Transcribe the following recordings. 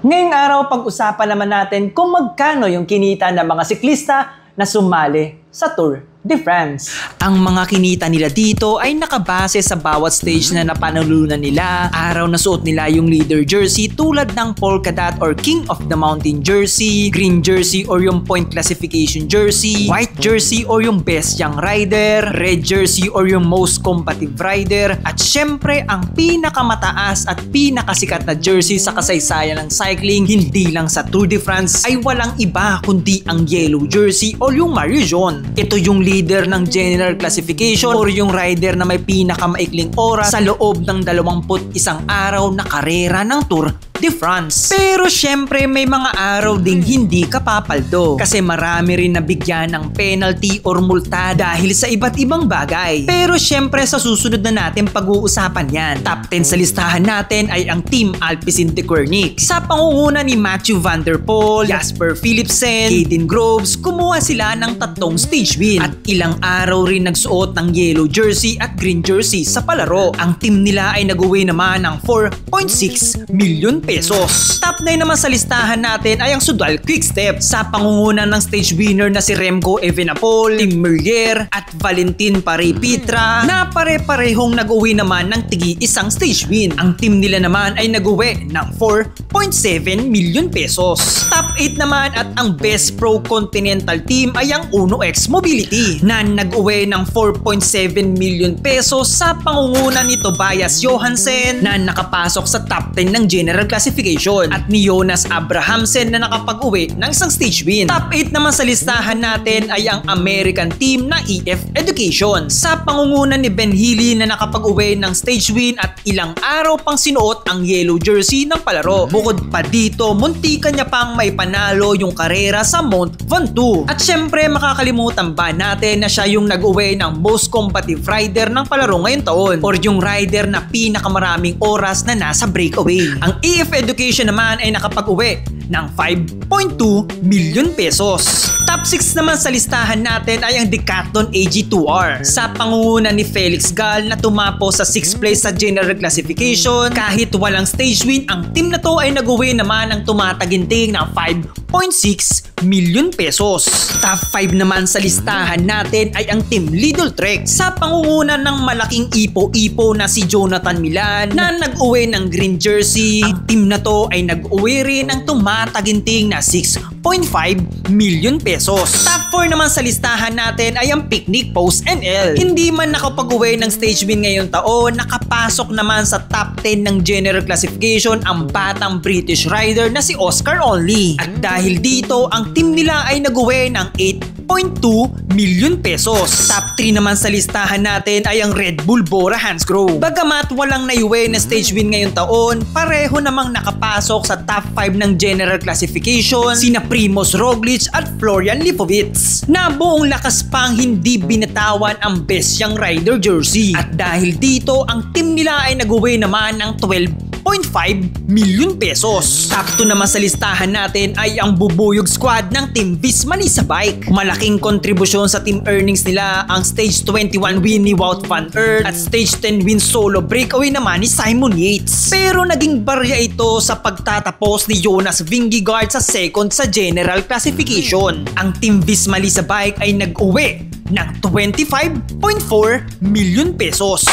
Ngayong araw, pag-usapan naman natin kung magkano yung kinita ng mga siklista na sumali sa Tour de France. Ang mga kinita nila dito ay nakabase sa bawat stage na napanalunan nila. Araw na suot nila yung leader jersey tulad ng polka dot or king of the mountain jersey, green jersey or yung point classification jersey, white jersey or yung best young rider, red jersey or yung most combative rider, at syempre ang pinakamataas at pinakasikat na jersey sa kasaysayan ng cycling, hindi lang sa Tour de France, ay walang iba kundi ang yellow jersey or yung Maillot Jaune. Ito yung leader ng general classification or yung rider na may pinakamaikling oras sa loob ng 21 araw na karera ng Tour de France. Pero syempre may mga araw ding hindi kapapaldo kasi marami rin nabigyan ng penalty or multa dahil sa iba't ibang bagay. Pero syempre sa susunod na natin pag-uusapan yan. Top 10 sa listahan natin ay ang Team Alpecin-Deceuninck. Sa pangunguna ni Mathieu van der Poel, Jasper Philipsen, Caden Groves, kumuha sila ng 3 stage win at ilang araw rin nagsuot ng yellow jersey at green jersey sa palaro. Ang team nila ay nag-uwi naman ng 4.6 million pesos. Top 9 naman sa listahan natin ay ang Soudal Quick-Step sa pangunguna ng stage winner na si Remco Evenepoel, Tim Merlier at Valentin Paré-Petra na pare-parehong nag-uwi naman ng tigi-isang stage win. Ang team nila naman ay nag-uwi ng 4.7 million pesos. Top 8 naman at ang best pro continental team ay ang Uno X Mobility na nag-uwi ng 4.7 million pesos sa pangunguna ni Tobias Johansen na nakapasok sa top 10 ng general classification at ni Jonas Abrahamsen na nakapag-uwi ng isang stage win. Top 8 naman sa listahan natin ay ang American team na EF Education sa pangunguna ni Ben Healy na nakapag-uwi ng stage win at ilang araw pang sinuot ang yellow jersey ng palaro. Bukod pa dito, muntikan niya pang may panalo yung karera sa Mont Ventoux. At syempre makakalimutan ba natin na siya yung nag-uwi ng most combative rider ng palaro ngayong taon or yung rider na pinakamaraming oras na nasa breakaway. Ang EF Education naman ay nakapag-uwi ng 5.2 million pesos. Top 6 naman sa listahan natin ay ang Decathlon AG2R sa pangunguna ni Felix Gal na tumapo sa 6th place sa general classification. Kahit walang stage win, ang team na to ay nag-uwi naman ng tumataginting ng 5.6 million pesos. Top 5 naman sa listahan natin ay ang Team Lidl Trek sa pangunguna ng malaking ipo-ipo na si Jonathan Milan na nag-uwi ng green jersey. Ang team na to ay nag-uwi rin ng tumataginting na 6.5 million pesos. Top 4 naman sa listahan natin ay ang Picnic Post NL. Hindi man nakapag-uwi ng stage win ngayong taon, nakapasok naman sa top 10 ng general classification ang batang British rider na si Oscar Onley. At dahil dito, ang team nila ay nag-uwi ng 8.2 million pesos. Top 3 naman sa listahan natin ay ang Red Bull Bora Hansgrohe. Bagamat walang naiuwi na stage win ngayong taon, pareho namang nakapasok sa top 5 ng general classification sina Primoz Roglic at Florian Lifovitz na buong lakas pang hindi binatawan ang best young rider jersey. At dahil dito, ang team nila ay nag-uwi naman ng 12.5 million pesos. Top 2 naman sa listahan natin ay ang bubuyog squad ng Team Visma sa bike. Malaking kontribusyon sa team earnings nila ang stage 21 win ni Wout van Aert at stage 10 win solo breakaway naman ni Simon Yates. Pero naging barya ito sa pagtatapos ni Jonas Vingegaard sa second sa general classification. Ang Team Visma sa bike ay nag-uwi ng 25.4 million pesos.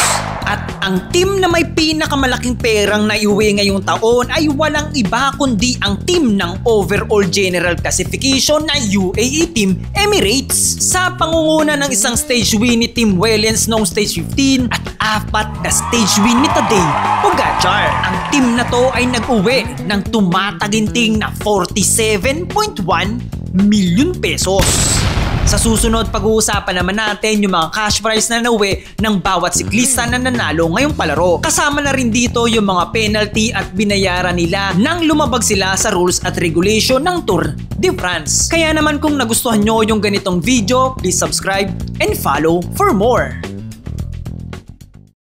At ang team na may pinakamalaking perang naiuwi ngayong taon ay walang iba kundi ang team ng overall general classification na UAE Team Emirates sa pangunguna ng isang stage win ni Tim Wellens noong stage 15 at 4 na stage win ni Tadej Pogacar. Ang team na to ay nag-uwi ng tumataginting na 47.1 million pesos. Sa susunod, pag-uusapan naman natin yung mga cash prize na nauwi ng bawat siklista na nanalo ngayong palaro. Kasama na rin dito yung mga penalty at binayaran nila nang lumabag sila sa rules at regulation ng Tour de France. Kaya naman kung nagustuhan nyo yung ganitong video, please subscribe and follow for more.